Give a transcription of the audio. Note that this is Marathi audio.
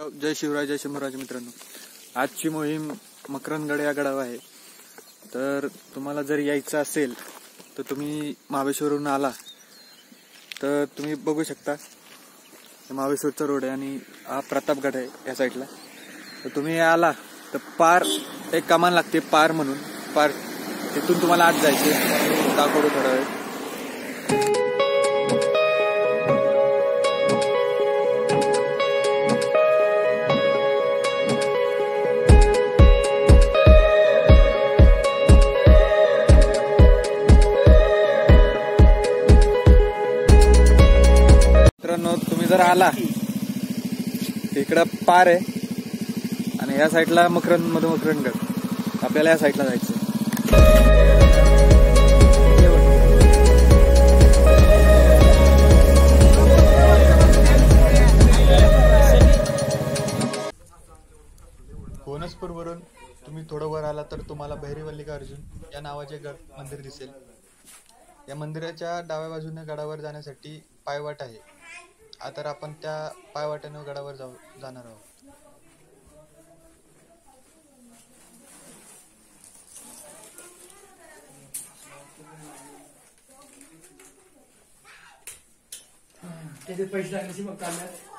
जय शिवराय, जय शंभूराज मित्रांनो. आजची मोहीम मकरंदगड या गडावर आहे. तर तुम्हाला जर यायचं असेल तर तुम्ही महाबळेश्वरहून आला तर तुम्ही बघू शकता महाबळेश्वरचा रोड आहे आणि हा प्रतापगड आहे या साईडला. तर तुम्ही आला तर पार एक कमान लागते, पार म्हणून पार तिथून तुम्हाला आत जायचे. दाखवतो थोडा वेळ. मित्रांनो, तुम्ही जर आला इकडं पार आहे आणि या साईडला मकरंदगड. आपल्याला या साईडला जायचं. कोनसपूरवरून तुम्ही थोडं वर आला तर तुम्हाला भैरी मल्लिकार्जुन या नावाचे मंदिर दिसेल. या मंदिराच्या डाव्या बाजूने गडावर जाण्यासाठी पायवाट आहे. आता आपण त्या पायवाटेने गडावर जाणार आहोत. त्याचे पैसे लागण्याची मग काढण्यात